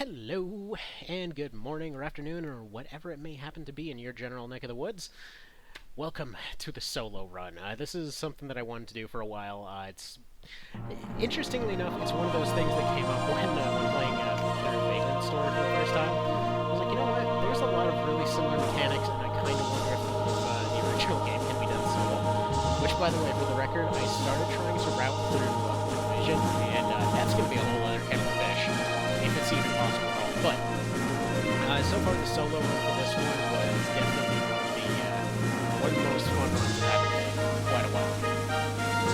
Hello, and good morning or afternoon or whatever it may happen to be in your general neck of the woods. Welcome to the solo run. This is something that I wanted to do for a while. Interestingly enough, it's one of those things that came up when playing through Maintenance Store for the first time. I was like, you know what? There's a lot of really similar mechanics, and I kind of wonder if the original game can be done solo. Which, by the way, for the record, I started trying to route through Vision, and that's going to be a whole other kettle of fish, if it's even possible at all. But so far, the solo run for this one was definitely one of the most fun runs I've had in quite a while.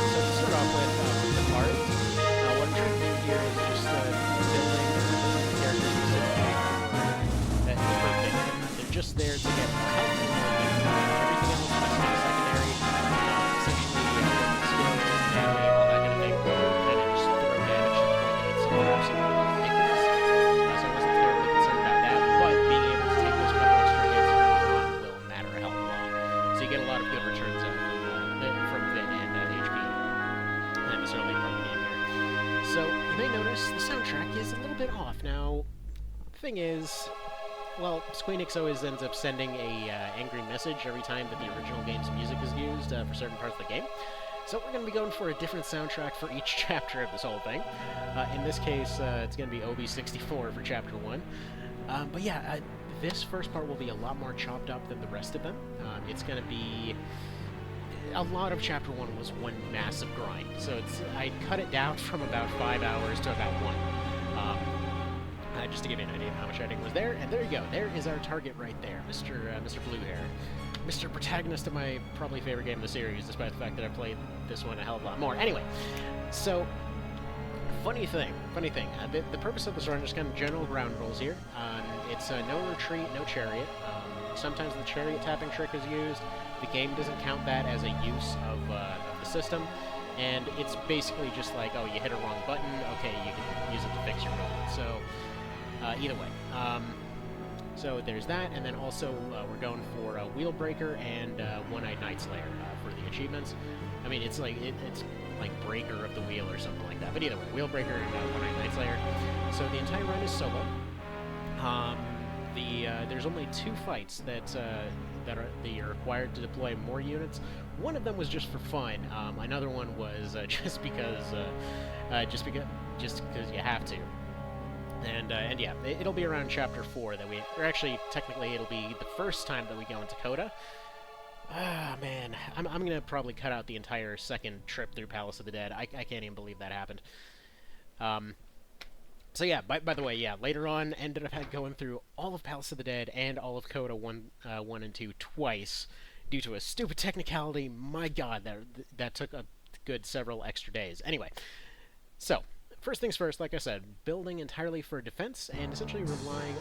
So to start off with the card, what I'm trying to do here is just building the characters specifically for Vince. They're just there to get more help and more loot. Everything else is kind of secondary, essentially skills, damage, all that kind of thing. Kind of just throw damage to the point that it's absolutely ridiculous. So I wasn't terribly concerned about that, but being able to take those couple extra hits early on will matter a hell of a lot. So you get a lot of good returns out from Vin and HP this early part of the game here. So you may notice the soundtrack is a little bit off. Now, the thing is, well, Squeenix always ends up sending a angry message every time that the original game's music is used for certain parts of the game. So we're going to be going for a different soundtrack for each chapter of this whole thing. In this case, it's going to be OB64 for Chapter 1. But yeah, this first part will be a lot more chopped up than the rest of them. It's going to be... A lot of Chapter 1 was one massive grind, so I cut it down from about 5 hours to about 1. Just to give you an idea of how much editing was there, and there you go. There is our target right there, Mr. Blue Hair. Mr. Protagonist of my probably favorite game of the series, despite the fact that I played this one a hell of a lot more. Anyway, so... Funny thing, the purpose of this run is just kind of general ground rules here. It's no retreat, no chariot. Sometimes the chariot tapping trick is used. The game doesn't count that as a use of the system. And it's basically just like, oh, you hit a wrong button, okay, you can use it to fix your roll. So, either way. So there's that, and then also we're going for Wheel Breaker and One-Eyed Night Slayer for the achievements. I mean, it's like Breaker of the Wheel or something like that. But either way, Wheel Breaker and One-Eyed Night Slayer. So the entire run is solo. There's only 2 fights that you're required to deploy more units. One of them was just for fun. Another one was just because you have to. And yeah, it'll be around Chapter 4 that or actually, technically, it'll be the first time that we go into Coda. Ah, man. I'm gonna probably cut out the entire second trip through Palace of the Dead. I can't even believe that happened. So yeah, by the way, yeah, later on, ended up going through all of Palace of the Dead and all of Coda 1 and 2 twice due to a stupid technicality. My god, that took a good several extra days. Anyway, so... First things first, like I said, building entirely for defense and essentially relying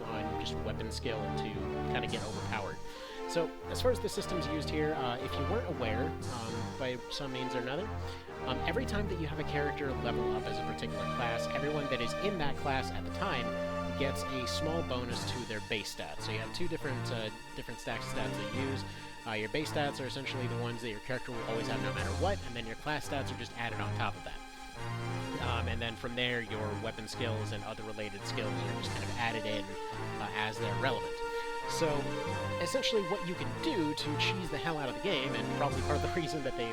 on just weapon skill to kind of get overpowered. So, as far as the systems used here, if you weren't aware, by some means or another, every time that you have a character level up as a particular class, everyone that is in that class at the time gets a small bonus to their base stats. So you have 2 different stacks of stats that you use. Your base stats are essentially the ones that your character will always have no matter what, and then your class stats are just added on top of that. And then from there, your weapon skills and other related skills are just kind of added in as they're relevant. So, essentially what you can do to cheese the hell out of the game, and probably part of the reason that they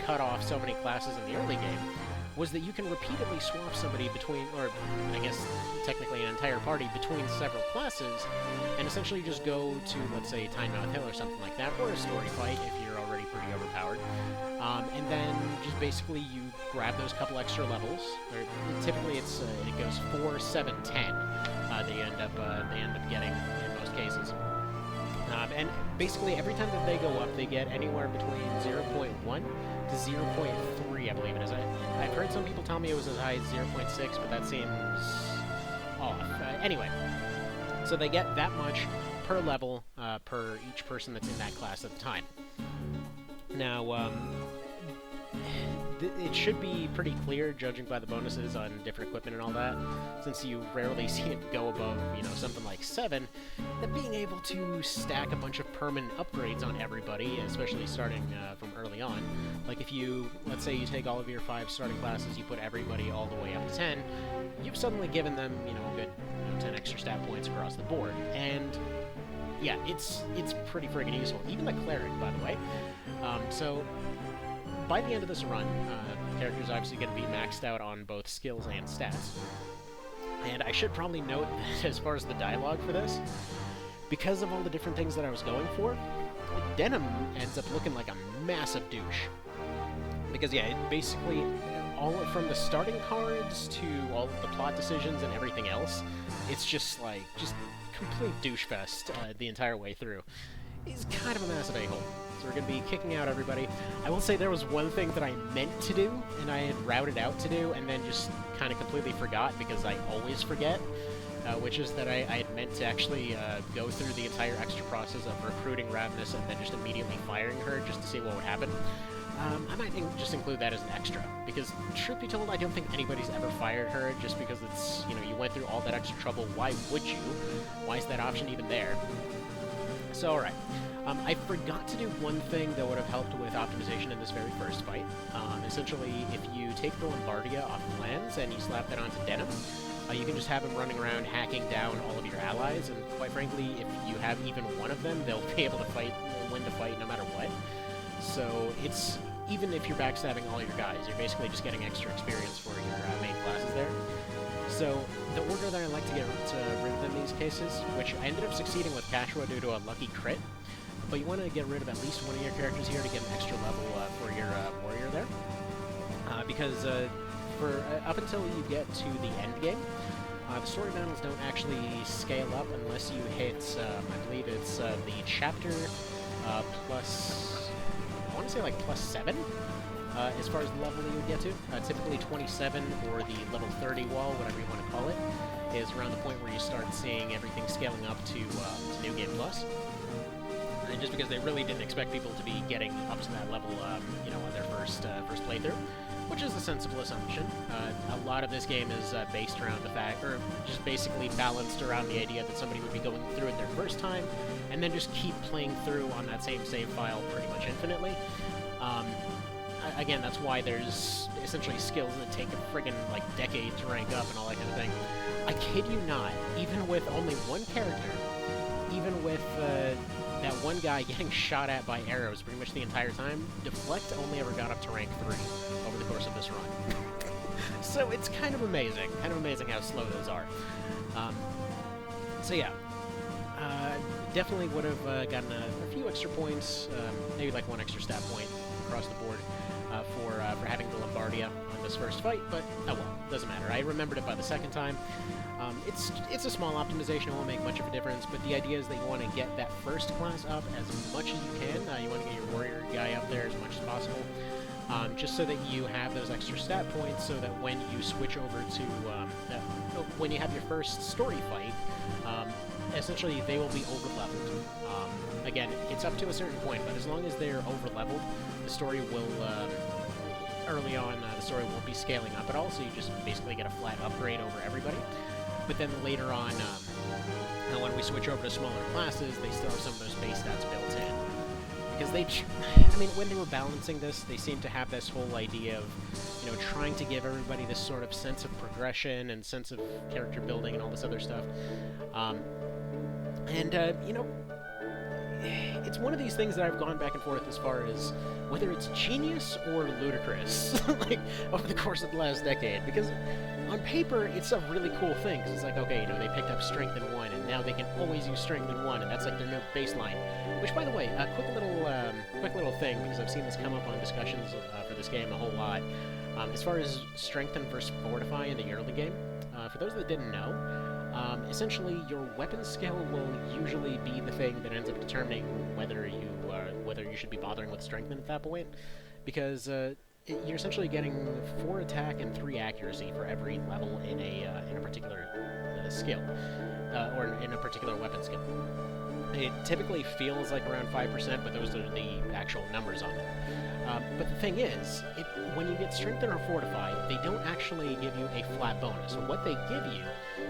cut off so many classes in the early game, was that you can repeatedly swap somebody between, or I guess technically an entire party between several classes, and essentially just go to, let's say, Tynemouth Hill or something like that, or a story fight if you're already pretty overpowered. And then just basically you grab those couple extra levels, or typically it goes 4, 7, 10. They end up getting in most cases. And basically every time that they go up, they get anywhere between 0.1 to 0.3, I believe it is. I've heard some people tell me it was as high as 0.6, but that seems off. Anyway, so they get that much per level per each person that's in that class at the time. Now, it should be pretty clear, judging by the bonuses on different equipment and all that, since you rarely see it go above, something like 7, that being able to stack a bunch of permanent upgrades on everybody, especially starting from early on, like if you, let's say you take all of your 5 starting classes, you put everybody all the way up to 10, you've suddenly given them, a good 10 extra stat points across the board. And yeah, it's pretty friggin' useful. Even the cleric, by the way. So by the end of this run, the character's obviously going to be maxed out on both skills and stats. And I should probably note that as far as the dialogue for this, because of all the different things that I was going for, Denim ends up looking like a massive douche. Because yeah, it basically, all from the starting cards to all of the plot decisions and everything else, it's just complete douche fest the entire way through. He's kind of a massive a-hole. So we're going to be kicking out everybody. I will say there was one thing that I meant to do, and I had routed out to do, and then just kind of completely forgot, because I always forget, which is that I had meant to actually go through the entire extra process of recruiting Ravenous and then just immediately firing her just to see what would happen. I might just include that as an extra, because truth be told, I don't think anybody's ever fired her, just because it's, you went through all that extra trouble. Why would you? Why is that option even there? So, alright. I forgot to do one thing that would have helped with optimization in this very first fight. Essentially, if you take the Lombardia off the lands and you slap that onto Denim, you can just have him running around hacking down all of your allies, and quite frankly, if you have even one of them, they'll be able to win the fight no matter what. So it's, even if you're backstabbing all your guys, you're basically just getting extra experience for your main classes there. So the order that I like to get rid of them in these cases, which I ended up succeeding with Cashua due to a lucky crit, but you want to get rid of at least one of your characters here to get an extra level for your warrior there. Because up until you get to the end game, the story battles don't actually scale up unless you hit, I believe it's the chapter plus, I want to say like plus 7, as far as the level that you would get to. Typically 27 or the level 30 wall, whatever you want to call it, is around the point where you start seeing everything scaling up to New Game Plus. And just because they really didn't expect people to be getting up to that level, on their first playthrough, which is a sensible assumption. A lot of this game is based around the fact, or just basically balanced around the idea that somebody would be going through it their first time, and then just keep playing through on that same save file pretty much infinitely. Again, that's why there's essentially skills that take a friggin' decade to rank up and all that kind of thing. I kid you not, even with only one character, even with that one guy getting shot at by arrows pretty much the entire time, Deflect only ever got up to rank 3 over the course of this run. So it's kind of amazing how slow those are. So yeah, definitely would have gotten a few extra points, maybe like 1 extra stat point across the board for having the Lombardia on this first fight, but oh well, doesn't matter. I remembered it by the second time. It's a small optimization, it won't make much of a difference, but the idea is that you want to get that first class up as much as you can. You want to get your warrior guy up there as much as possible, just so that you have those extra stat points, so that when you switch over to, when you have your first story fight, essentially they will be over-leveled. Again, it's up to a certain point, but as long as they're over-leveled, the story will, early on, the story won't be scaling up at all, so you just basically get a flat upgrade over everybody. But then later on, when we switch over to smaller classes, they still have some of those base stats built in. Because when they were balancing this, they seemed to have this whole idea of, trying to give everybody this sort of sense of progression and sense of character building and all this other stuff. It's one of these things that I've gone back and forth as far as whether it's genius or ludicrous, over the course of the last decade, because on paper, it's a really cool thing, because it's like, okay, they picked up strength in 1, and now they can always use strength in 1, and that's like their new baseline. Which, by the way, a quick little thing, because I've seen this come up on discussions for this game a whole lot. As far as strengthen versus fortify in the early game, for those that didn't know, essentially your weapon skill will usually be the thing that ends up determining whether you should be bothering with strengthen at that point, because you're essentially getting 4 attack and 3 accuracy for every level in a particular skill, or in a particular weapon skill. It typically feels like around 5%, but those are the actual numbers on it. But the thing is, when you get Strengthen or Fortify, they don't actually give you a flat bonus. So what they give you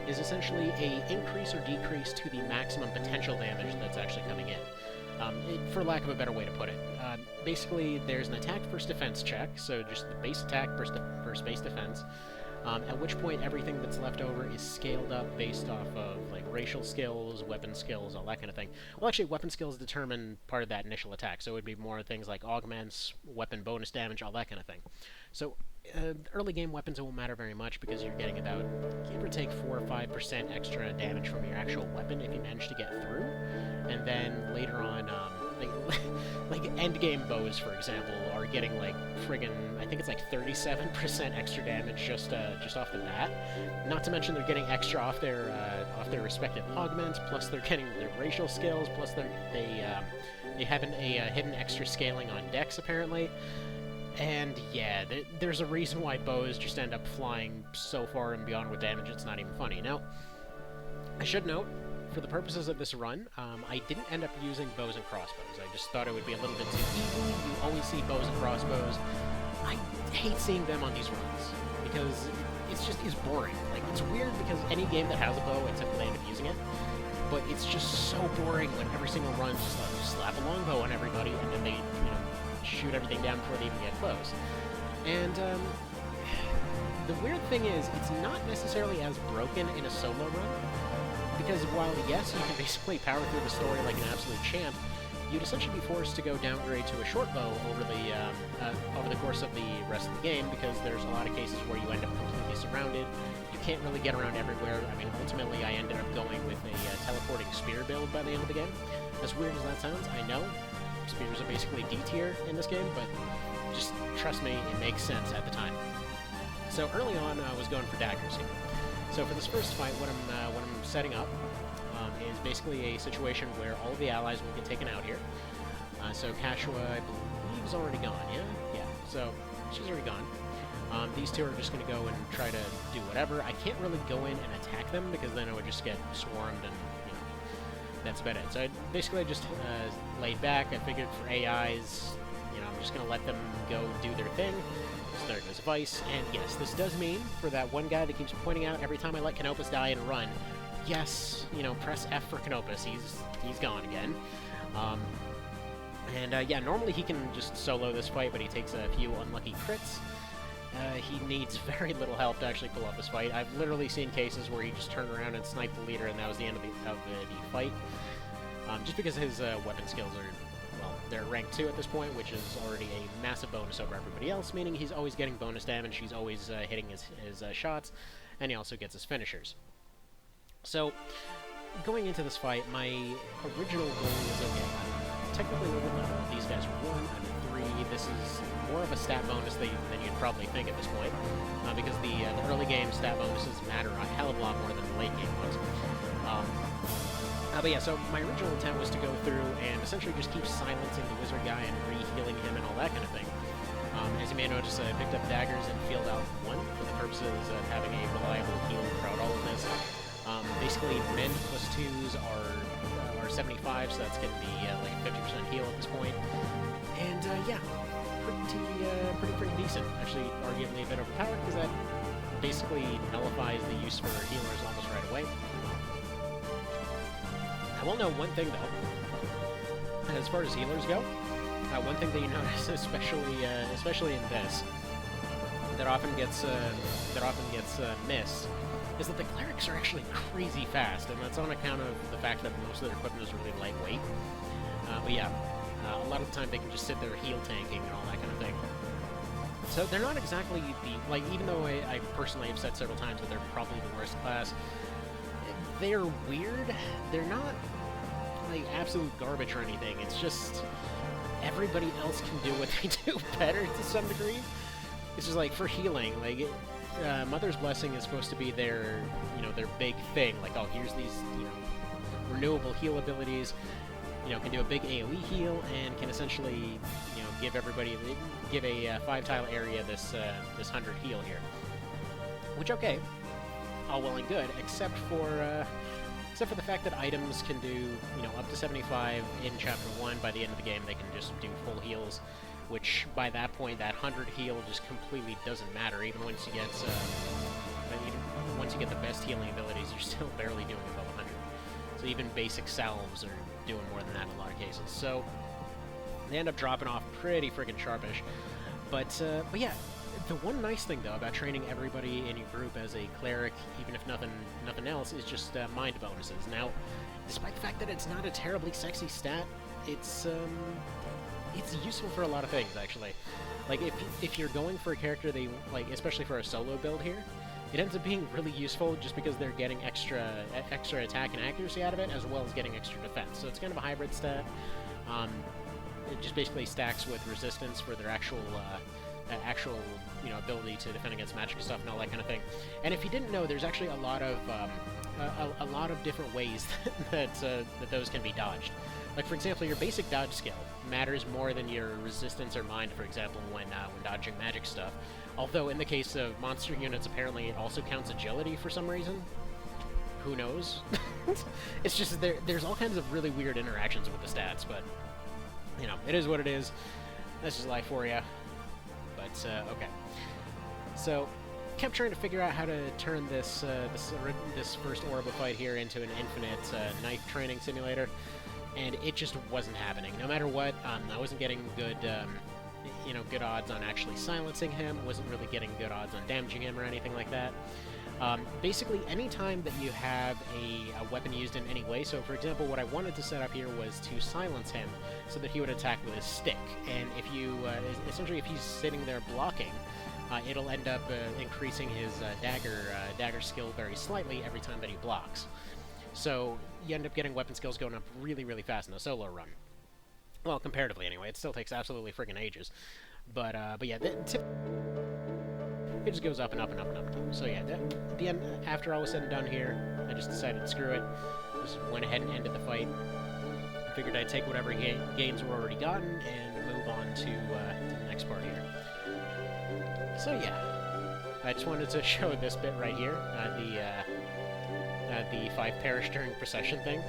is essentially a increase or decrease to the maximum potential damage that's actually coming in. For lack of a better way to put it. Basically, there's an attack versus defense check, so just the base attack versus base defense. At which point everything that's left over is scaled up based off of like racial skills, weapon skills, all that kind of thing. Well, actually, weapon skills determine part of that initial attack, so it would be more things like augments, weapon bonus damage, all that kind of thing. So early game weapons won't matter very much because you're getting about, give or take, 4 or 5% extra damage from your actual weapon if you manage to get through. And then later on, like end game bows, for example, are getting like friggin', I think it's like 37% extra damage just off the bat. Not to mention they're getting extra off their respective augments, plus they're getting their racial skills, plus they have a hidden extra scaling on dex apparently. And yeah, there's a reason why bows just end up flying so far and beyond with damage it's not even funny. Now, I should note, for the purposes of this run, I didn't end up using bows and crossbows. I just thought it would be a little bit too easy. You always see bows and crossbows. I hate seeing them on these runs, because it's boring. Like, it's weird because any game that has a bow, I typically end up using it, but it's just so boring when every single run just like, slap a longbow on everybody, and then they, shoot everything down before they even get close. And, the weird thing is, it's not necessarily as broken in a solo run, because while, yes, you can basically power through the story like an absolute champ, you'd essentially be forced to go downgrade to a short bow over the course of the rest of the game, because there's a lot of cases where you end up completely surrounded. You can't really get around everywhere. I mean, ultimately, I ended up going with a teleporting spear build by the end of the game. As weird as that sounds, I know spears are basically D tier in this game, but just trust me, it makes sense at the time. So early on, I was going for daggers here. So for this first fight, what I'm setting up is basically a situation where all of the allies will get taken out here. So Kashua, I believe, is already gone, yeah? Yeah, so she's already gone. These two are just going to go and try to do whatever. I can't really go in and attack them because then I would just get swarmed and, that's about it. So I basically just laid back. I figured for AIs, I'm just going to let them go do their thing. So there goes Vice. And yes, this does mean, for that one guy that keeps pointing out every time I let Canopus die and run, yes, press F for Canopus. He's gone again. Yeah, normally he can just solo this fight, but he takes a few unlucky crits. He needs very little help to actually pull off this fight. I've literally seen cases where he just turned around and sniped the leader, and that was the end of the fight. Just because his weapon skills are, well, they're rank 2 at this point, which is already a massive bonus over everybody else, meaning he's always getting bonus damage, he's always hitting his shots, and he also gets his finishers. So, going into this fight, my original goal was, okay, I'm technically over level. These guys are 1, I'm 3. This is more of a stat bonus than you'd probably think at this point, because the early game stat bonuses matter a hell of a lot more than the late game ones. But yeah, so my original intent was to go through and essentially just keep silencing the wizard guy and re-healing him and all that kind of thing. As you may notice, I picked up daggers and field out 1 for the purposes of having a reliable heal throughout all of this. Basically, men plus 2s are 75, so that's going to be like a 50% heal at this point. And yeah, pretty decent. Actually, arguably a bit overpowered because that basically nullifies the use for healers almost right away. I will know one thing though, as far as healers go, one thing that you notice, especially in this, that often gets missed, is that the clerics are actually crazy fast, and that's on account of the fact that most of their equipment is really lightweight. But yeah, a lot of the time they can just sit there heal tanking and all that kind of thing. So they're not exactly even though I personally have said several times that they're probably the worst class, they're weird. They're not like absolute garbage or anything. It's just everybody else can do what they do better to some degree. It's just like for healing, Mother's Blessing is supposed to be their big thing. Like, oh, here's these renewable heal abilities. Can do a big AoE heal and can essentially give a 5-tile area this 100 heal here. Which, okay, all well and good, except for the fact that items can do, up to 75 in Chapter 1. By the end of the game, they can just do full heals, which, by that point, that 100 heal just completely doesn't matter. Even once you get the best healing abilities, you're still barely doing above 100. So even basic salves are doing more than that in a lot of cases. So they end up dropping off pretty friggin' sharpish. But yeah, The one nice thing, though, about training everybody in your group as a cleric, even if nothing else, is just mind bonuses. Now, despite the fact that it's not a terribly sexy stat, it's useful for a lot of things, actually. Like, if you're going for a character they like, especially for a solo build here, it ends up being really useful just because they're getting extra attack and accuracy out of it, as well as getting extra defense. So it's kind of a hybrid stat. It just basically stacks with resistance for their actual ability to defend against magic stuff and all that kind of thing. And if you didn't know, there's actually a lot of different ways that those can be dodged. Like, for example, your basic dodge skill matters more than your resistance or mind, for example, when dodging magic stuff. Although, in the case of monster units, apparently it also counts agility for some reason. Who knows? It's just there's all kinds of really weird interactions with the stats, but, you know, it is what it is. That's just life for you. But, okay. So, kept trying to figure out how to turn this first Orba fight here into an infinite knife training simulator, and it just wasn't happening. No matter what, I wasn't getting good odds on actually silencing him, wasn't really getting good odds on damaging him or anything like that. Basically, any time that you have a weapon used in any way, so for example, what I wanted to set up here was to silence him so that he would attack with his stick, and if you, essentially if he's sitting there blocking, it'll end up increasing his dagger skill very slightly every time that he blocks. So you end up getting weapon skills going up really, really fast in a solo run. Well, comparatively anyway. It still takes absolutely friggin' ages. But yeah, it just goes up and up and up and up. So yeah, the end, after all was said and done here, I just decided, screw it. Just went ahead and ended the fight. Figured I'd take whatever gains were already gotten and move on to the next part here. So yeah, I just wanted to show this bit right here, the 5 perish during procession thing,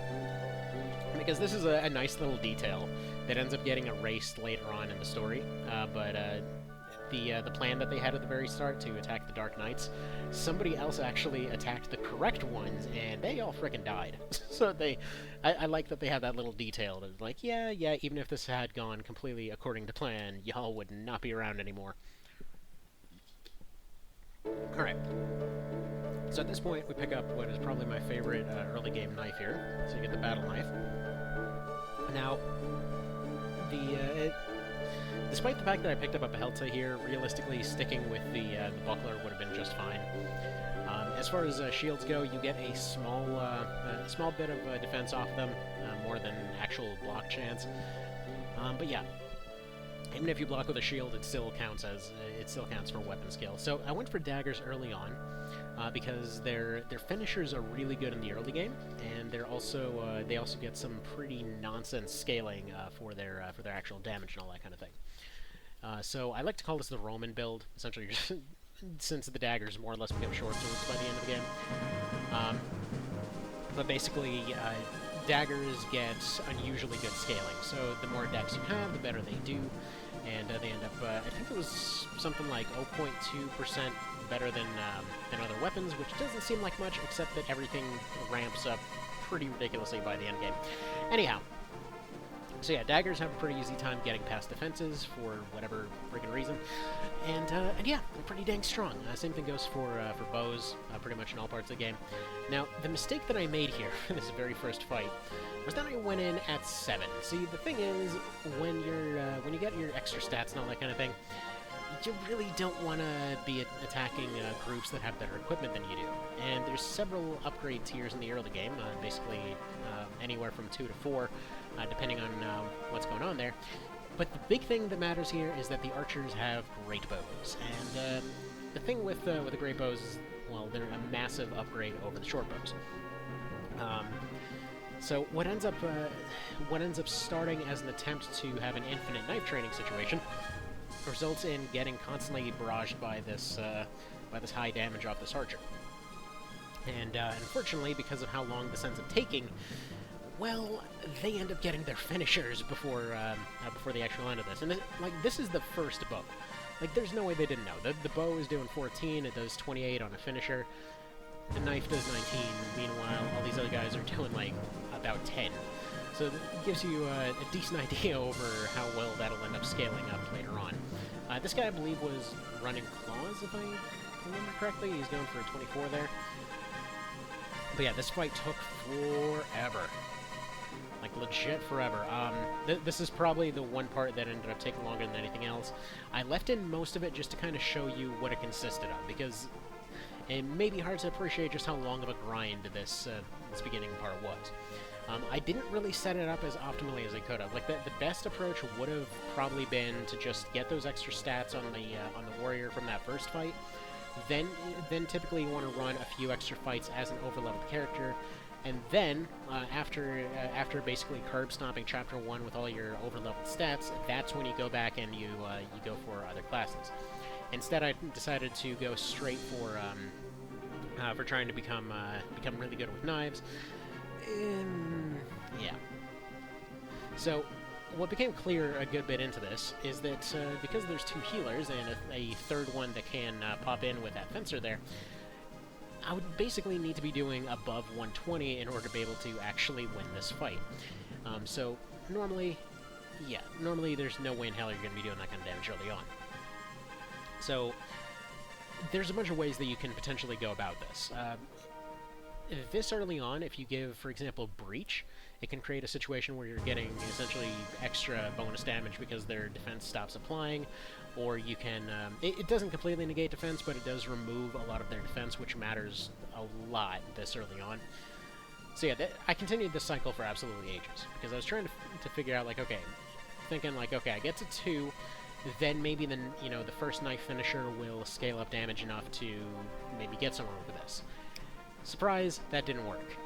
because this is a nice little detail that ends up getting erased later on in the story, but the plan that they had at the very start to attack the Dark Knights, somebody else actually attacked the correct ones, and they all frickin' died. So I like that they have that little detail that, like, yeah, even if this had gone completely according to plan, y'all would not be around anymore. Alright. So at this point, we pick up what is probably my favorite early game knife here. So you get the battle knife. Now, despite the fact that I picked up a Behelta here, realistically, sticking with the buckler would have been just fine. As far as shields go, you get a small bit of defense off them, more than actual block chance. But yeah, even if you block with a shield, it still counts for weapon skill. So I went for daggers early on, because their finishers are really good in the early game, and they also get some pretty nonsense scaling for their actual damage and all that kind of thing. So I like to call this the Roman build, essentially, since the daggers more or less become short swords by the end of the game. But basically, daggers get unusually good scaling. So the more decks you have, the better they do, and they end up, I think it was something like 0.2% better than other weapons, which doesn't seem like much, except that everything ramps up pretty ridiculously by the end game. Anyhow, so yeah, daggers have a pretty easy time getting past defenses for whatever friggin' reason, and yeah, they're pretty dang strong. Same thing goes for bows, pretty much in all parts of the game. Now, the mistake that I made here for this very first fight was that I went in at 7. See, the thing is, when you get your extra stats and all that kind of thing, you really don't want to be attacking groups that have better equipment than you do. And there's several upgrade tiers in the early game, basically anywhere from 2 to 4, depending on what's going on there. But the big thing that matters here is that the archers have great bows. And the thing with the great bows is, well, they're a massive upgrade over the short bows. So what ends up starting as an attempt to have an infinite knife training situation results in getting constantly barraged by this high damage off this archer. And unfortunately, because of how long this ends up taking, well, they end up getting their finishers before the actual end of this. And this is the first bow. Like, there's no way they didn't know. The bow is doing 14, it does 28 on a finisher. The knife does 19. Meanwhile, all these other guys are doing, like, about 10. So it gives you a decent idea over how well that'll end up scaling up later on. This guy, I believe, was running claws, if I remember correctly. He's going for a 24 there. But yeah, this fight took forever. Like, legit forever. This is probably the one part that ended up taking longer than anything else. I left in most of it just to kind of show you what it consisted of, because it may be hard to appreciate just how long of a grind this beginning part was. I didn't really set it up as optimally as I could have. Like, the best approach would have probably been to just get those extra stats on the warrior from that first fight. Then typically you want to run a few extra fights as an overleveled character, and then after basically curb stomping Chapter 1 with all your overleveled stats, that's when you go back and you go for other classes. Instead, I decided to go straight for trying to become really good with knives. Yeah. So, what became clear a good bit into this is that because there's two healers and a third one that can pop in with that fencer there, I would basically need to be doing above 120 in order to be able to actually win this fight. So, normally there's no way in hell you're going to be doing that kind of damage early on. So, there's a bunch of ways that you can potentially go about this. This early on, if you give, for example, Breach, it can create a situation where you're getting essentially extra bonus damage because their defense stops applying, or you can... it doesn't completely negate defense, but it does remove a lot of their defense, which matters a lot this early on. So yeah, I continued this cycle for absolutely ages, because I was trying to figure out, like, okay, thinking, like, okay, I get to 2, then maybe the first knife finisher will scale up damage enough to maybe get somewhere with this. Surprise, that didn't work.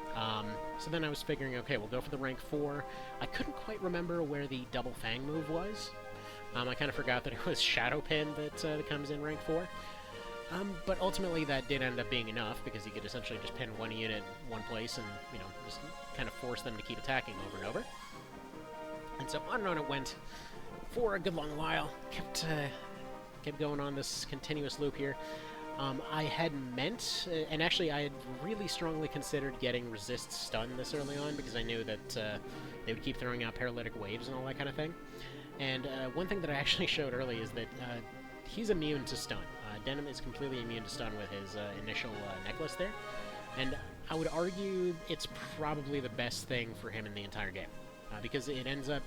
So then I was figuring, okay, we'll go for the rank 4. I couldn't quite remember where the double fang move was. I kind of forgot that it was Shadow Pin that comes in rank 4. But ultimately that did end up being enough, because you could essentially just pin one unit one place and, just kind of force them to keep attacking over and over. And so on and on it went for a good long while. Kept going on this continuous loop here. I had meant, and actually I had really strongly considered getting Resist Stun this early on, because I knew that they would keep throwing out paralytic waves and all that kind of thing. And one thing that I actually showed early is that he's immune to stun. Denim is completely immune to stun with his initial necklace there. And I would argue it's probably the best thing for him in the entire game. Because it ends up...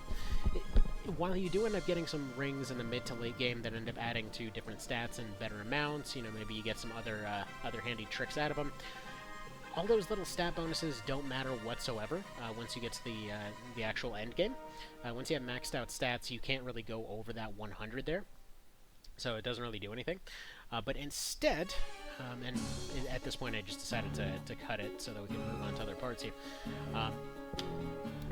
while you do end up getting some rings in the mid to late game that end up adding to different stats and better amounts, maybe you get some other handy tricks out of them, all those little stat bonuses don't matter whatsoever once you get to the actual end game. Once you have maxed out stats, you can't really go over that 100 there, so it doesn't really do anything. But instead, and at this point I just decided to cut it so that we can move on to other parts here.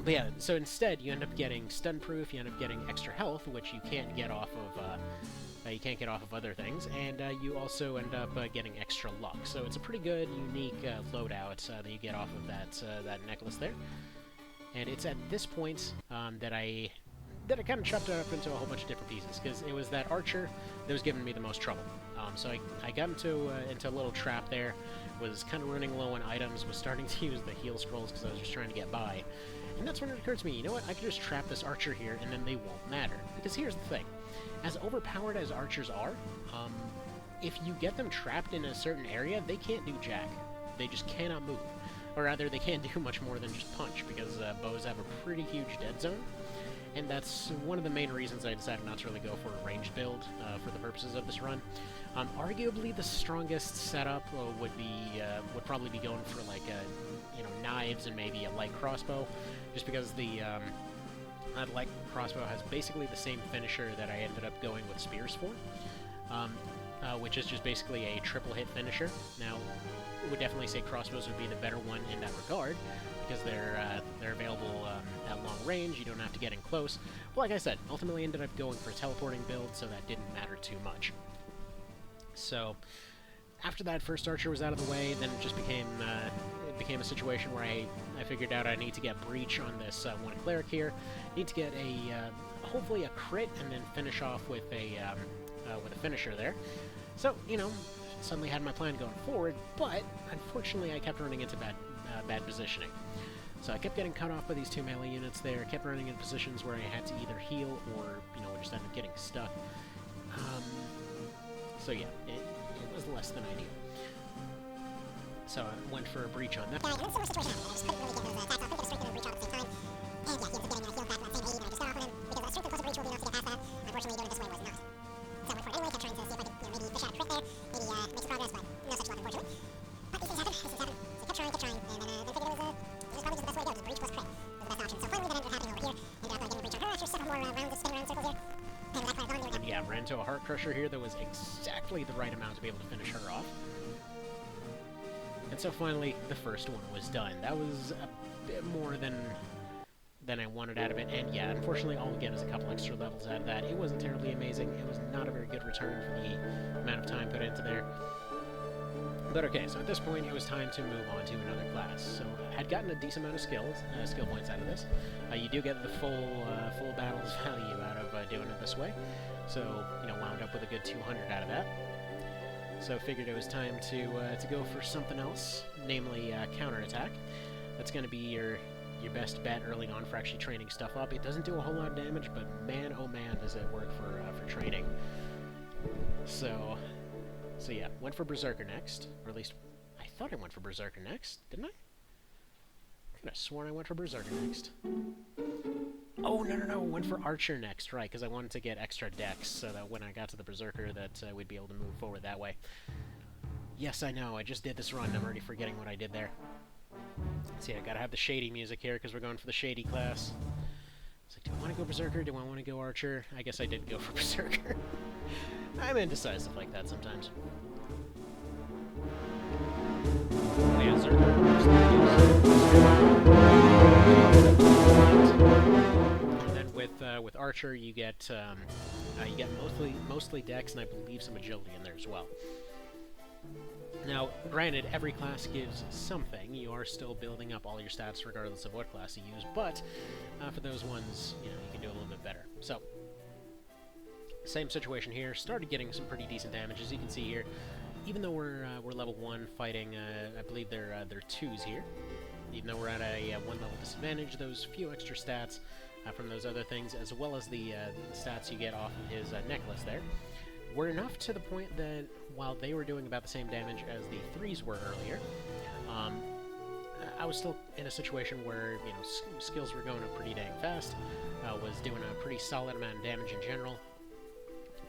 But yeah, so instead you end up getting stun proof, you end up getting extra health, which you can't get off of other things, and you also end up getting extra luck. So it's a pretty good, unique loadout that you get off of that necklace there. And it's at this point that I kind of chopped it up into a whole bunch of different pieces, because it was that archer that was giving me the most trouble. So I got into a little trap there, was kind of running low on items, was starting to use the heal scrolls because I was just trying to get by. And that's when it occurred to me, you know what, I could just trap this archer here and then they won't matter. Because here's the thing, as overpowered as archers are, if you get them trapped in a certain area, they can't do jack. They just cannot move. Or rather, they can't do much more than just punch, because bows have a pretty huge dead zone. And that's one of the main reasons I decided not to really go for a ranged build for the purposes of this run. Arguably, the strongest setup would probably be going for like knives and maybe a light crossbow, just because the light crossbow has basically the same finisher that I ended up going with spears for, which is just basically a triple hit finisher. Now, I would definitely say crossbows would be the better one in that regard, because they're available at long range. You don't have to get in close. But like I said, ultimately ended up going for a teleporting build, so that didn't matter too much. So after that first archer was out of the way, then it just became a situation where I figured out I need to get Breach on this one cleric here. Need to get hopefully a crit, and then finish off with a finisher there. So suddenly had my plan going forward, but unfortunately I kept running into bad positioning. So I kept getting cut off by these two melee units there, kept running in positions where I had to either heal or, just end up getting stuck. So yeah, it was less than ideal. So I went for a breach on that. And it's a similar situation happened. I just couldn't really get those attacks off. I think I was strength and a breach all at the same time. And yeah, he ends up getting healed back from that same AE that I just got off of him, because strength and plus a breach will be enough to get past that. Unfortunately, doing it this way was not. So I went for it anyway, kept trying to see if I could, maybe fish out a crit there, maybe make some progress, but no such luck, unfortunately. But these things happen, So kept trying, and then figured it was probably just the best way to go, just breach plus crit was the best option. So finally that ended up happening over here, ended up getting a breach on her after several more rounds of spinning around in circles here. And that part gone, And yeah, ran into a heart crusher here that was exactly the right amount to be able to finish her off. And so finally, the first one was done. That was a bit more than I wanted out of it, and yeah, unfortunately, all we get is a couple extra levels out of that. It wasn't terribly amazing. It was not a very good return for the amount of time put into there. But okay, so at this point, it was time to move on to another class. So I had gotten a decent amount of skill points out of this. You do get the full battles value out of doing it this way. So, you know, wound up with a good 200 out of that. So figured it was time to go for something else, namely counterattack. That's going to be your best bet early on for actually training stuff up. It doesn't do a whole lot of damage, but man, oh man, does it work for training. So yeah, went for Berserker next, or at least I thought I went for Berserker next, didn't I? I could have sworn I went for Berserker next. Oh, no, went for Archer next, right, because I wanted to get extra dex, so that when I got to the Berserker that we'd be able to move forward that way. Yes, I know, I just did this run, I'm already forgetting what I did there. See, I gotta have the shady music here, because we're going for the shady class. It's like, do I want to go Berserker, do I want to go Archer? I guess I did go for Berserker. I'm indecisive like that sometimes. Oh yeah, Zerker. And then with Archer, you get mostly Dex, and I believe some Agility in there as well. Now, granted, every class gives something. You are still building up all your stats regardless of what class you use, but for those ones, you know, you can do a little bit better. So, same situation here. Started getting some pretty decent damage, as you can see here. Even though we're level 1 fighting, I believe they're 2s here. Even though we're at a 1 level disadvantage, those few extra stats from those other things, as well as the stats you get off of his necklace there, were enough to the point that while they were doing about the same damage as the 3s were earlier, I was still in a situation where, you know, skills were going up pretty dang fast, was doing a pretty solid amount of damage in general,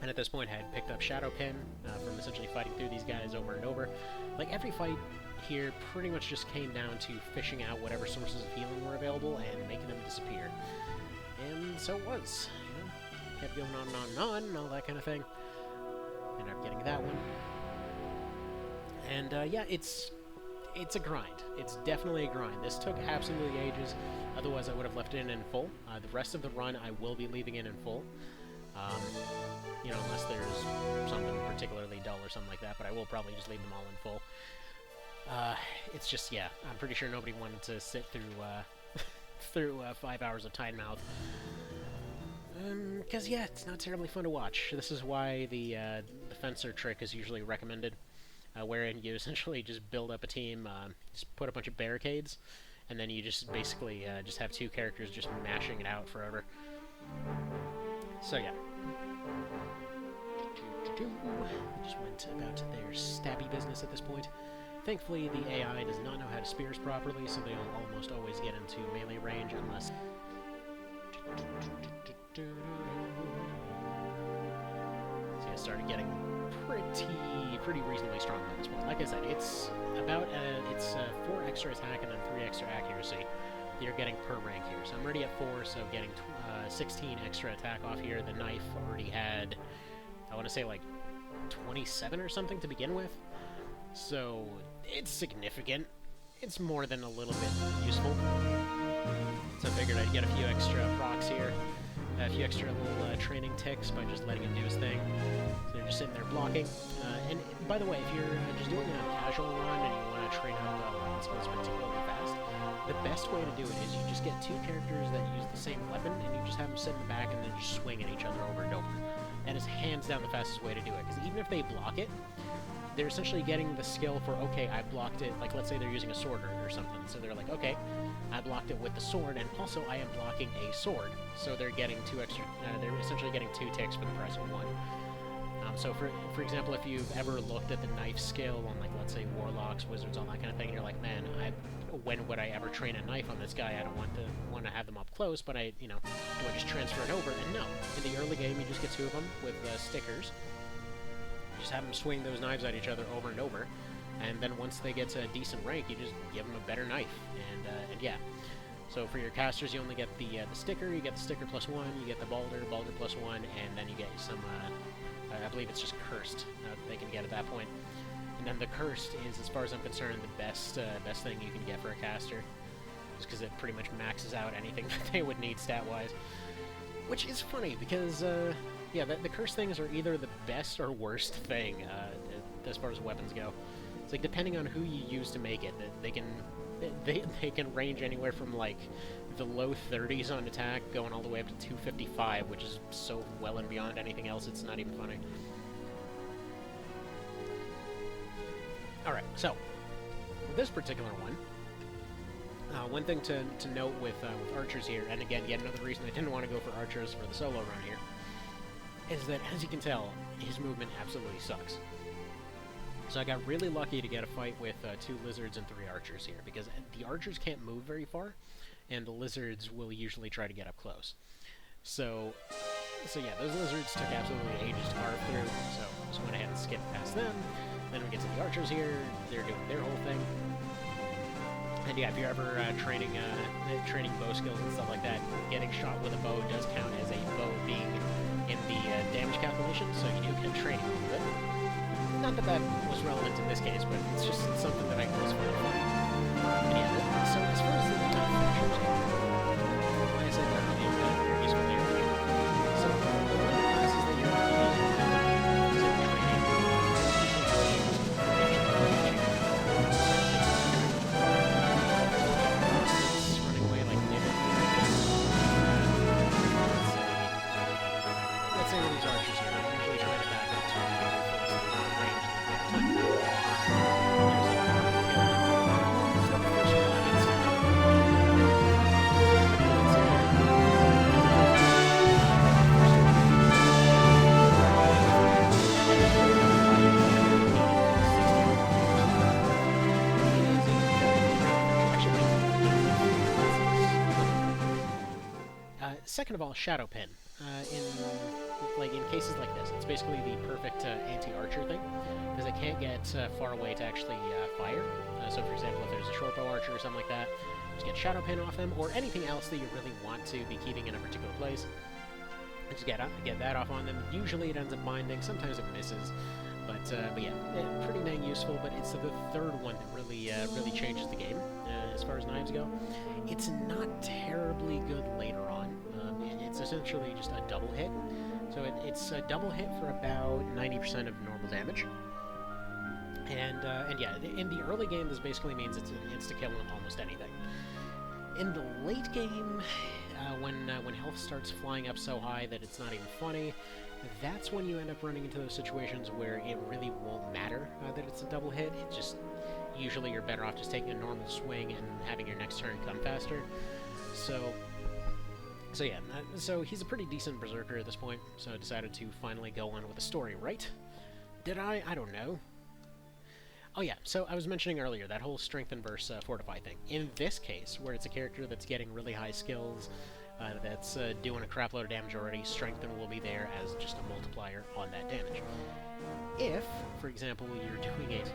and at this point I had picked up Shadow Pin from essentially fighting through these guys over and over. Like, every fight here pretty much just came down to fishing out whatever sources of healing were available and making them disappear. And so it was, you know, kept going on and on and on and all that kind of thing. Ended up getting that one. And yeah, it's a grind. It's definitely a grind. This took absolutely ages, otherwise I would have left it in full. The rest of the run I will be leaving it in full. You know, unless there's something particularly dull or something like that, but I will probably just leave them all in full. It's just, yeah, I'm pretty sure nobody wanted to sit through 5 hours of Tidemouth. Because, yeah, it's not terribly fun to watch. This is why the Fencer trick is usually recommended, wherein you essentially just build up a team, just put a bunch of barricades, and then you just basically just have 2 characters just mashing it out forever. So, yeah. Just went about their stabby business at this point. Thankfully, the AI does not know how to spears properly, so they'll almost always get into melee range unless... So I started getting pretty reasonably strong at this point. Like I said, it's about 4 extra attack and then 3 extra accuracy that you're getting per rank here. So I'm already at 4, so getting 16 extra attack off here. The knife already had, I want to say, like 27 or something to begin with. So it's significant. It's more than a little bit useful. So I figured I'd get a few extra procs here. A few extra little training ticks by just letting him do his thing. So they're just sitting there blocking. And by the way, if you're just doing a casual run and you want to train up weapon skills particularly fast, the best way to do it is you just get 2 characters that use the same weapon and you just have them sit in the back and then just swing at each other over and over. That is hands down the fastest way to do it, because even if they block it, they're essentially getting the skill for, okay, I blocked it, like let's say they're using a sword or something, so they're like, okay, I blocked it with the sword, and also I am blocking a sword, so they're getting 2 extra, they're essentially getting 2 ticks for the price of 1. So for example, if you've ever looked at the knife skill on, like, let's say warlocks, wizards, all that kind of thing, and you're like, man, when would I ever train a knife on this guy? I don't want to have them up close, but do I just transfer it over? And no, in the early game, you just get 2 of them with stickers. Just have them swing those knives at each other over and over, and then once they get to a decent rank, you just give them a better knife, and yeah. So for your casters, you only get the sticker. You get the sticker +1. You get the balder +1, and then you get some. I believe it's just cursed that they can get at that point. And then the cursed is, as far as I'm concerned, the best thing you can get for a caster, just because it pretty much maxes out anything that they would need stat-wise. Which is funny because yeah, the cursed things are either the best or worst thing as far as weapons go. It's like, depending on who you use to make it, they can range anywhere from, like, the low 30s on attack, going all the way up to 255, which is so well and beyond anything else, it's not even funny. Alright, so, with this particular one, one thing to note with archers here, and again, yet another reason I didn't want to go for archers for the solo run here, is that, as you can tell, his movement absolutely sucks. So I got really lucky to get a fight with 2 lizards and 3 archers here, because the archers can't move very far, and the lizards will usually try to get up close. So yeah, those lizards took absolutely ages to carve through, so I just went ahead and skipped past them. Then we get to the archers here, they're doing their whole thing. And yeah, if you're ever training bow skills and stuff like that, getting shot with a bow does count as a bow being in the damage calculation, so you do get training with it. Not that that was relevant in this case, but it's just something that I always find funny. And yeah, so as far as the finishers go, like I said, they're useful there. So one of the classes that you're going to use is running away like Niven. Let's say with these archers here, they're usually trying to back up to range the entire time. Second of all, Shadow Pin. In cases like this, it's basically the perfect anti-archer thing, because it can't get far away to actually fire. So, for example, if there's a short bow archer or something like that, just get Shadow Pin off them, or anything else that you really want to be keeping in a particular place. Just get that off on them. Usually it ends up binding. Sometimes it misses, but yeah, pretty dang useful. But it's the third one that really changes the game as far as knives go. It's not terribly good later on. It's essentially just a double hit. So it's a double hit for about 90% of normal damage. And yeah, in the early game, this basically means it's an insta-kill on almost anything. In the late game, when health starts flying up so high that it's not even funny, that's when you end up running into those situations where it really won't matter that it's a double hit. It just, usually you're better off just taking a normal swing and having your next turn come faster. So yeah, so he's a pretty decent berserker at this point, so I decided to finally go on with the story, right? Did I? I don't know. Oh yeah, so I was mentioning earlier, that whole strengthen versus fortify thing. In this case, where it's a character that's getting really high skills, that's doing a crap load of damage already, strengthen will be there as just a multiplier on that damage. If, for example, you're doing it...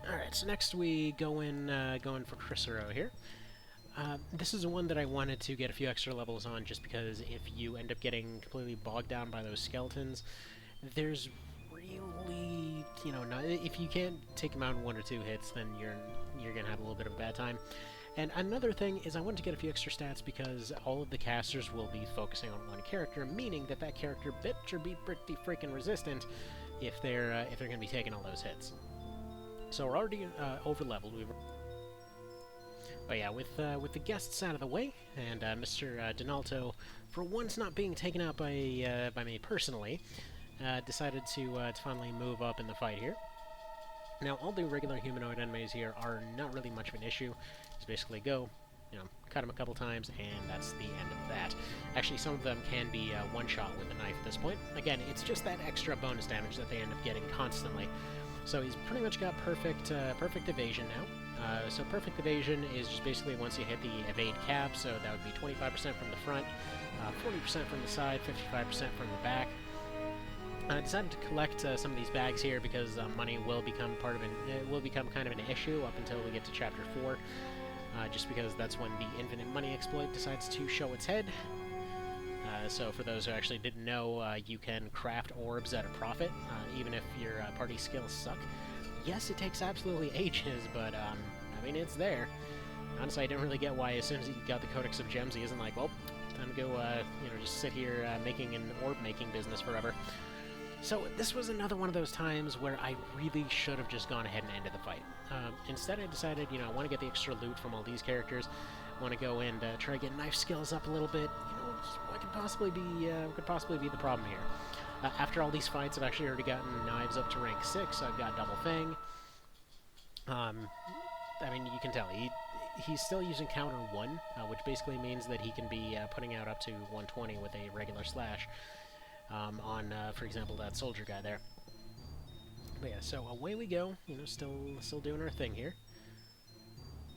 Alright, so next we go in for Chrysero here. This is one that I wanted to get a few extra levels on, just because if you end up getting completely bogged down by those skeletons, there's really, if you can't take them out in 1 or 2 hits, then you're gonna have a little bit of a bad time. And another thing is I wanted to get a few extra stats because all of the casters will be focusing on one character, meaning that character better be pretty freaking resistant if they're gonna be taking all those hits. So we're already over-leveled. But yeah, with the guests out of the way, and Mr. Donalto, for once not being taken out by me personally, decided to finally move up in the fight here. Now, all the regular humanoid enemies here are not really much of an issue. Just basically go, you know, cut them a couple times, and that's the end of that. Actually, some of them can be one-shot with a knife at this point. Again, it's just that extra bonus damage that they end up getting constantly. So he's pretty much got perfect evasion now. So perfect evasion is just basically once you hit the evade cap, so that would be 25% from the front, 40% from the side, 55% from the back. I decided to collect some of these bags here because money will become kind of an issue up until we get to Chapter 4, just because that's when the infinite money exploit decides to show its head. So for those who actually didn't know, you can craft orbs at a profit, even if your party skills suck. Yes, it takes absolutely ages, but I mean, it's there. Honestly, I didn't really get why as soon as he got the Codex of Gems, he isn't like, well, time to go, you know, just sit here making an orb-making business forever. So this was another one of those times where I really should have just gone ahead and ended the fight. Instead, I decided, you know, I want to get the extra loot from all these characters. I want to go and try to get knife skills up a little bit. You know, what could possibly be the problem here? After all these fights, I've actually already gotten knives up to rank 6. I've got Double Fang. I mean, you can tell he's still using counter 1, which basically means that he can be putting out up to 120 with a regular slash. On, for example, that soldier guy there. But yeah, so away we go. You know, still doing our thing here.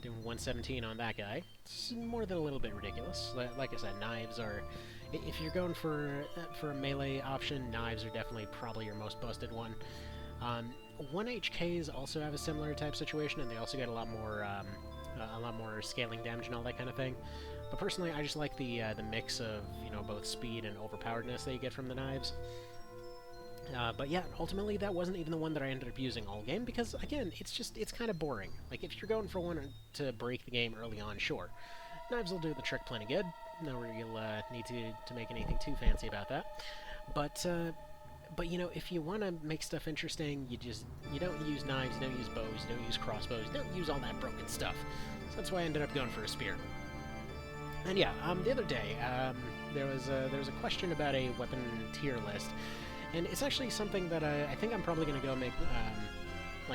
Doing 117 on that guy. It's more than a little bit ridiculous. Like I said, knives are... If you're going for a melee option, knives are definitely probably your most busted one. 1HKs also have a similar type situation, and they also get a lot more scaling damage and all that kind of thing. But personally, I just like the mix of, you know, both speed and overpoweredness that you get from the knives. But yeah, ultimately that wasn't even the one that I ended up using all game, because again, it's kind of boring. Like, if you're going for one to break the game early on, sure. Knives will do the trick plenty good. No real need to make anything too fancy about that. But you know, if you want to make stuff interesting, you don't use knives, you don't use bows, you don't use crossbows, you don't use all that broken stuff. So that's why I ended up going for a spear. And yeah, the other day, there was a question about a weapon tier list, and it's actually something that I think I'm probably going to go make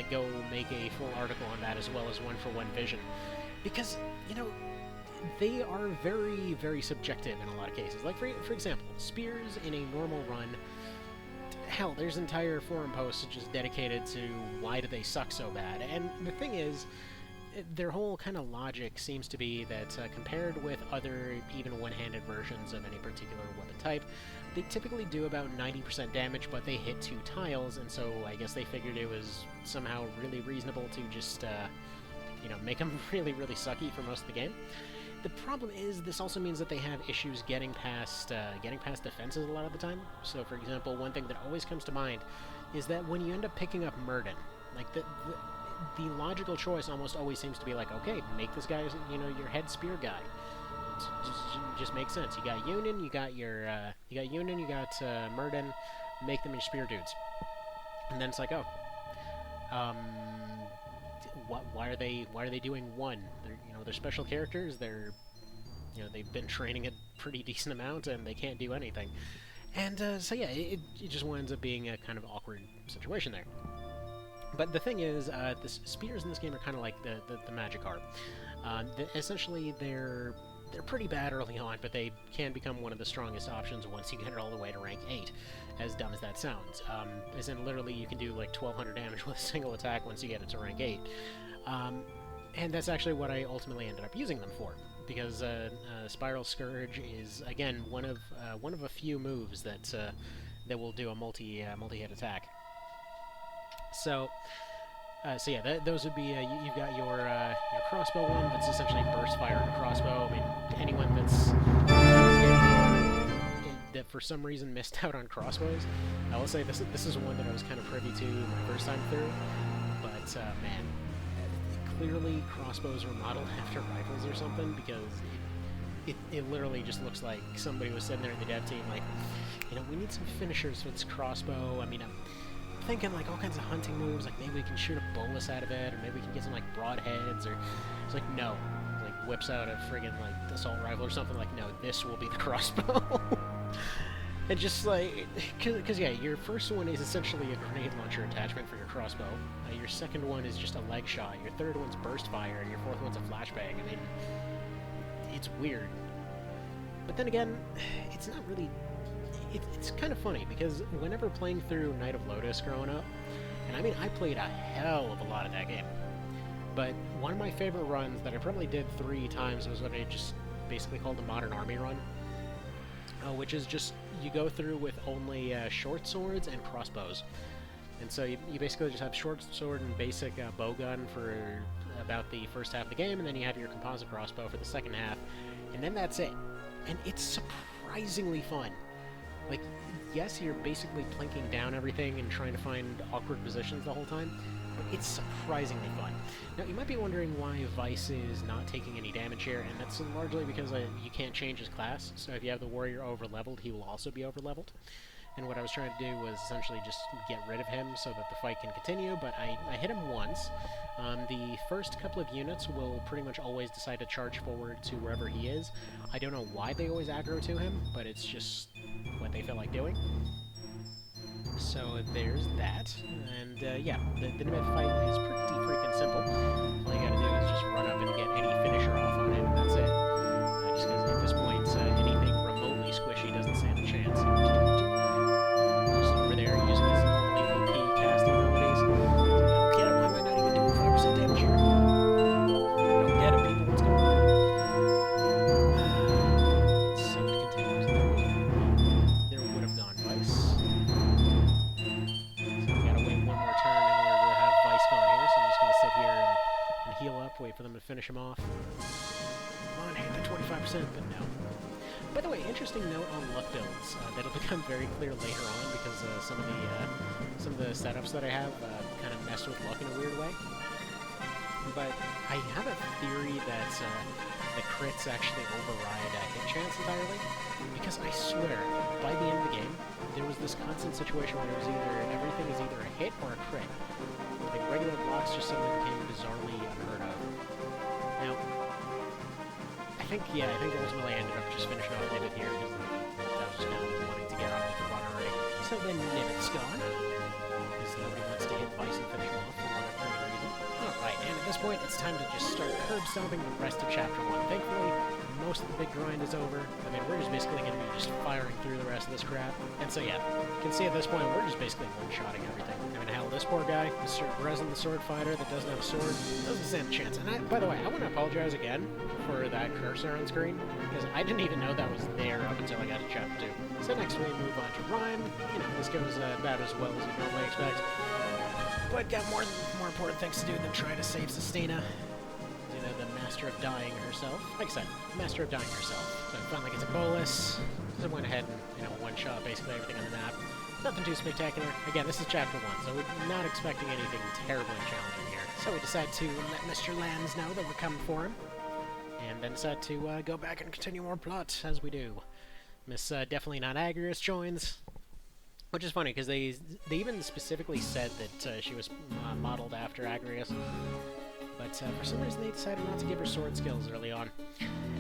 a full article on that, as well as one-for-one vision, because, you know, they are very, very subjective in a lot of cases. Like, for example, spears in a normal run, hell, there's entire forum posts just dedicated to why do they suck so bad, and the thing is, their whole kind of logic seems to be that compared with other even one-handed versions of any particular weapon type, they typically do about 90% damage, but they hit 2 tiles, and so I guess they figured it was somehow really reasonable to just, you know, make them really, really sucky for most of the game. The problem is, this also means that they have issues getting past defenses a lot of the time. So, for example, one thing that always comes to mind is that when you end up picking up Murden, like the logical choice almost always seems to be like, okay, make this guy, you know, your head spear guy. Just makes sense. You got Union, you got Murden, make them your spear dudes. And then it's like, oh, why are they doing one? They're special characters. They've been training a pretty decent amount, and they can't do anything. And so yeah, it just winds up being a kind of awkward situation there. But the thing is, the spears in this game are kind of like the magic harp. Essentially, they're pretty bad early on, but they can become one of the strongest options once you get it all the way to rank 8, as dumb as that sounds. As in, literally, you can do like 1200 damage with a single attack once you get it to rank 8. And that's actually what I ultimately ended up using them for, because Spiral Scourge is, again, one of a few moves that will do a multi-hit attack. So yeah, those would be, you've got your crossbow one, that's essentially burst fire on a crossbow. I mean, anyone that for some reason missed out on crossbows, I will say this is one that I was kind of privy to my first time through, but man, clearly crossbows were modeled after rifles or something, because it literally just looks like somebody was sitting there in the dev team like, you know, we need some finishers for this crossbow. I mean, I'm thinking like all kinds of hunting moves, like maybe we can shoot a bolus out of it, or maybe we can get some like broadheads, or it's like, no, like whips out a friggin' like assault rifle or something, like, no, this will be the crossbow. And just like, because yeah, your first one is essentially a grenade launcher attachment for your crossbow. Your second one is just a leg shot. Your third one's burst fire, and your fourth one's a flashbang. I mean, it's weird. But then again, it's not really... It's kind of funny, because whenever playing through Night of Lotus growing up, and I mean, I played a hell of a lot of that game, but one of my favorite runs that I probably did 3 times was what I just basically called the Modern Army run, which is just, you go through with only short swords and crossbows. And so you basically just have short sword and basic bow gun for about the first half of the game, and then you have your composite crossbow for the second half, and then that's it. And it's surprisingly fun. Like, yes, you're basically plinking down everything and trying to find awkward positions the whole time, but it's surprisingly fun. Now, you might be wondering why Vice is not taking any damage here, and that's largely because you can't change his class, so if you have the warrior over-leveled, he will also be over-leveled. And what I was trying to do was essentially just get rid of him so that the fight can continue, but I hit him once. The first couple of units will pretty much always decide to charge forward to wherever he is. I don't know why they always aggro to him, but it's just what they feel like doing. So there's that, and yeah, the Nimith fight is pretty freaking simple. All you gotta do is just run up and get any finisher off on him, and that's it. Just because at this point, anything remotely squishy doesn't stand a chance. Just over there using his normally OP casting abilities. Get him, why am I not even doing 5% damage here? Don't get him, people, what's going on? So it continues. There would have gone Vice. Wait for them to finish him off. Come on, hit the 25%, but no. By the way, interesting note on luck builds. That'll become very clear later on because some of the setups that I have kind of mess with luck in a weird way. But I have a theory that the crits actually override hit chance entirely, because I swear, by the end of the game, there was this constant situation where it was everything is either a hit or a crit. Like, regular blocks just suddenly became bizarrely unheard of. Now, I think ultimately I ended up just finishing off Nibbit here, because I was just kind of wanting to get on with the run already. So then Nibbit's gone, because nobody wants to hit Vice and finish him off for whatever reason. Alright, and at this point, it's time to just start curb-stomping the rest of Chapter 1. Thankfully, most of the big grind is over. I mean, we're just basically going to be just firing through the rest of this crap. And so yeah, you can see at this point, we're just basically one-shotting everything. I mean, hell, this poor guy, Mr. Resin the Sword Fighter that doesn't have a sword, doesn't stand a chance. And by the way, I want to apologize again for that cursor on screen, because I didn't even know that was there up until I got to Chapter 2. So next we move on to Rhyme. You know, this goes about as well as you'd normally expect. But got more important things to do than try to save Sustaina. You know, the Master of Dying herself. Like I said, Master of Dying herself. So finally gets a bolus. So I went ahead and, you know, one-shot basically everything on the map. Nothing too spectacular. Again, this is Chapter 1, so we're not expecting anything terribly challenging here. So we decide to let Mr. Lands know that we're coming for him. And then decide to go back and continue our plot, as we do. Miss Definitely Not Agrius joins. Which is funny, because they even specifically said that she was modeled after Agrius. But for some reason they decided not to give her sword skills early on.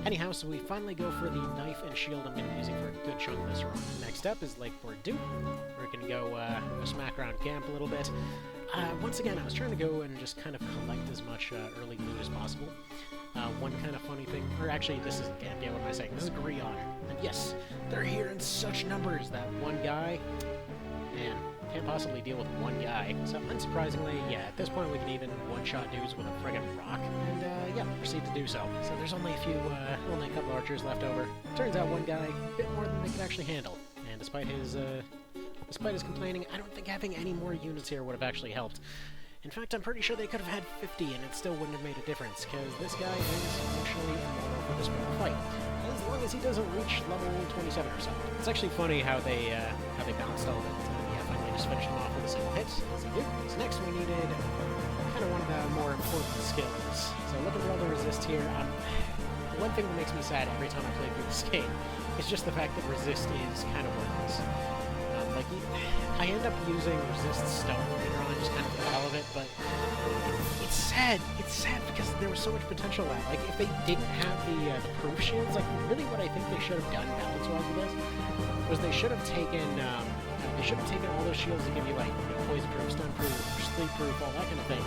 Anyhow, so we finally go for the knife and shield I'm going to be using for a good chunk of this run. Next up is Lakeport Duke. We're going to go smack around camp a little bit. Once again, I was trying to go and just kind of collect as much early loot as possible. One kind of funny thing, or actually this isn't camp, yeah, what am I saying? This is Grion. And yes, they're here in such numbers that one guy, man, can't possibly deal with one guy. So unsurprisingly, yeah, at this point we can even one-shot dudes with a friggin' rock, and yeah, proceed to do so. So there's only a couple archers left over. Turns out one guy, a bit more than they could actually handle. And despite his complaining, I don't think having any more units here would have actually helped. In fact, I'm pretty sure they could have had 50 and it still wouldn't have made a difference, because this guy is functionally immortal for this one fight. As long as he doesn't reach level 27 or so. It's actually funny how they balanced all of it. Yeah, finally just finished him off with a single hit, as he did. So next we needed kind of one of the more important skills. So looking to roll the resist here. One thing that makes me sad every time I play through this game is just the fact that resist is kind of worthless. I end up using resist stone later on, just kind of for the hell of it, but it's sad. It's sad because there was so much potential left. Like, if they didn't have the proof shields, like, really what I think they should have done balance-wise with this was they should have taken all those shields that give you, like, poison-proof, stun-proof, sleep-proof, all that kind of thing,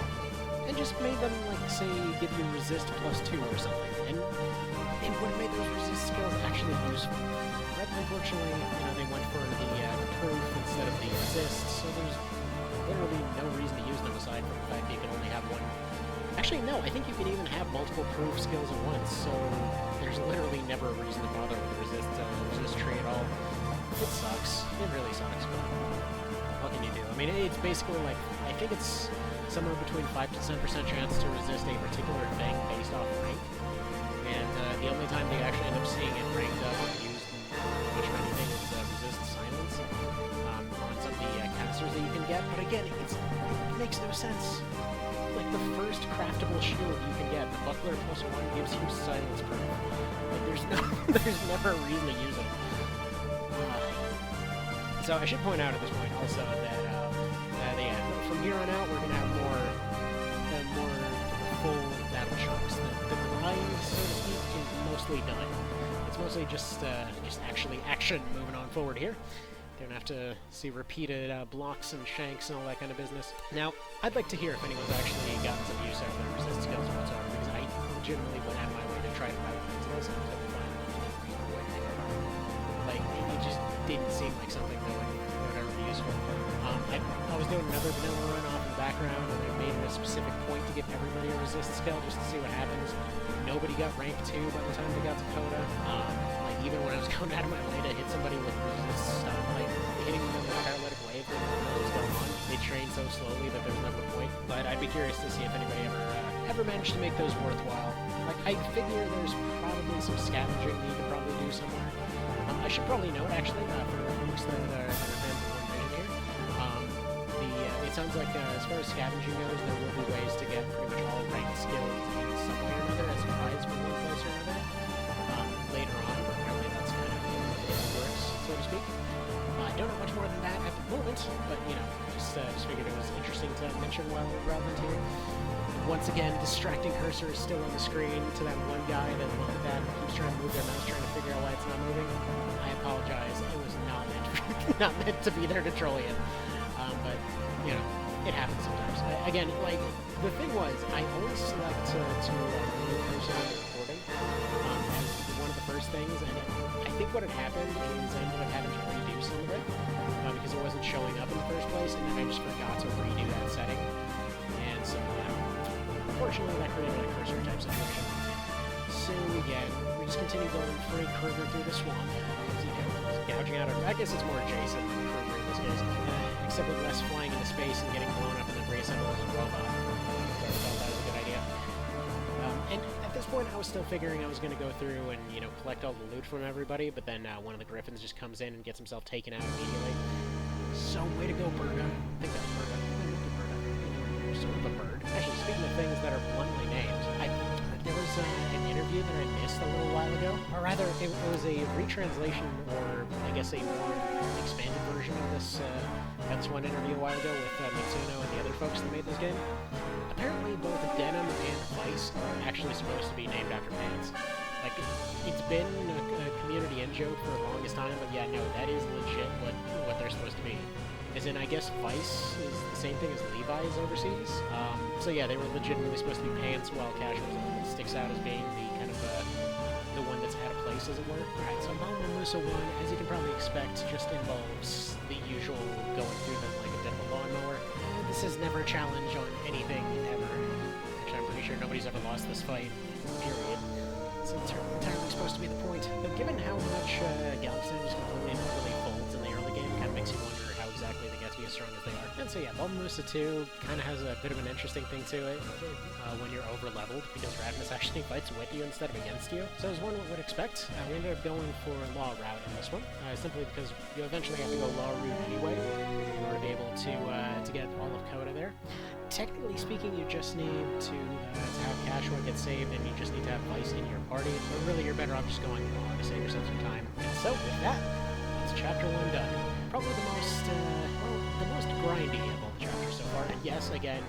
and just made them, like, say, give you resist +2 or something, and it would have made those resist skills actually useful. But unfortunately, they went for the proof instead of the resist, so there's literally no reason to use them aside from the fact that you can only have one. Actually, no, I think you can even have multiple proof skills at once, so there's literally never a reason to bother with the resist tree at all. It sucks. It really sucks, but what can you do? I mean, it's basically like, I think it's somewhere between 5 to 10% chance to resist a particular thing based off rank, and the only time they actually end up seeing it ranked up and used much of anything is resist silence on some of the casters that you can get, but again, it makes no sense. Like, the first craftable shield you can get, the Buckler +1, gives you silence proof. Like, there's never a reason to use it. So I should point out at this point also that from here on out we're gonna have more full battle chunks. The grind, so to speak, is mostly done. It's mostly just actually action moving on forward here. Don't have to see repeated blocks and shanks and all that kind of business. Now, I'd like to hear if anyone's actually gotten some use out of their resist skills whatsoever, because I legitimately went out of my way to try to battle into this and couldn't find what they were. Like, it just didn't seem like something that would ever be useful. I was doing another vanilla run off in the background, and I made it a specific point to give everybody a resist skill just to see what happens. Nobody got rank 2 by the time they got to Coda. Like, even when I was going out of my way to hit somebody with resist stuff, like, hitting them with a paralytic wave, they didn't know what was going on. They trained so slowly that there was never a point. But I'd be curious to see if anybody ever managed to make those worthwhile. Like, I figure there's probably some scavenging that you could probably do somewhere. I should probably note, actually, for folks that are fans of One Vision here, it sounds like, as far as scavenging goes, there will be ways to get pretty much all ranked skills in some way or another as a prize for one place or another later on. Apparently that's kind of in the works, so to speak. I don't know much more than that at the moment, but, just figured it was interesting to mention while we're relevant here. Once again, distracting cursor is still on the screen to that one guy that looked at that and keeps trying to move their mouse, trying to figure out why it's not moving. I apologize. It was not meant to be there to troll you. But, it happens sometimes. Again, like, the thing was, I always select to move cursor in the recording as one of the first things, and I think what had happened is I ended up having to redo some of it because it wasn't showing up in the first place, and then I just forgot to redo that setting. And so, unfortunately, that created a cursor type situation. So again, we just continue going Frank Kruger through the swamp. Gouging out I guess it's more Jason than Kruger in this case. Except with less flying into space and getting blown up and then reassembled as a robot. I thought that was a good idea. And at this point, I was still figuring I was going to go through and, collect all the loot from everybody, but then one of the griffins just comes in and gets himself taken out immediately. So, way to go, Berta. I think that's Berta. Sort of a bird. Actually, speaking of things that are bluntly named, there was an interview that I missed a little while ago, or rather, it was a retranslation, or I guess a more expanded version of this one interview a while ago with Mitsuno and the other folks that made this game. Apparently, both Denim and Vice are actually supposed to be named after bands. Like, it's been a community in-joke for the longest time, but yeah, no, that is legit what they're supposed to be. As in, I guess Vice is the same thing as Levi's overseas. So yeah, they were legitimately supposed to be pants, while Casual sticks out as being the kind of the one that's out of place, as it were. Alright, so Mama Musa 1, as you can probably expect, just involves the usual going through them like a bit of a lawnmower. This is never a challenge on anything, ever. Actually, I'm pretty sure nobody's ever lost this fight, period. It's entirely supposed to be the point. But given how much Galaxy just completely and utterly folds in the early game, it kind of makes you wonder how exactly they get to be as strong as they are. And so yeah, Mama Musa 2 kind of has a bit of an interesting thing to it when you're over-leveled, because Ravenous actually fights with you instead of against you. So as one would expect, we ended up going for a Law route in this one, simply because you eventually have to go Law route anyway in order to be able to get all of Coda there. Technically speaking, you just need to have Cashua get saved, and you just need to have Vice in your party, but really you're better off just going Law to save yourself some time. And so with that, that's Chapter 1 done. Probably the most grindy of all the chapters so far. And yes, again,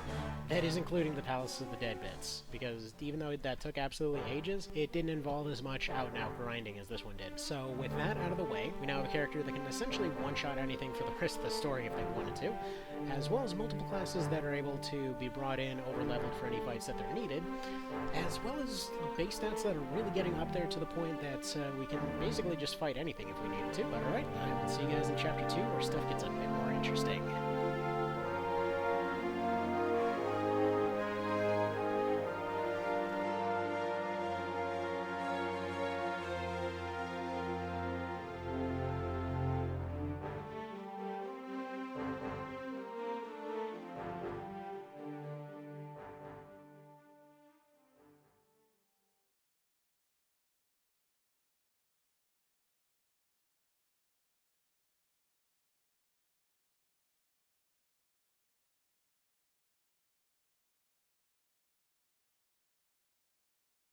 That is including the Palace of the Dead bits, because even though that took absolutely ages, it didn't involve as much out-and-out grinding as this one did. So with that out of the way, we now have a character that can essentially one-shot anything for the rest of the story if they wanted to, as well as multiple classes that are able to be brought in, over-leveled for any fights that they're needed, as well as base stats that are really getting up there to the point that we can basically just fight anything if we needed to. But alright, I will see you guys in Chapter 2, where stuff gets a bit more interesting.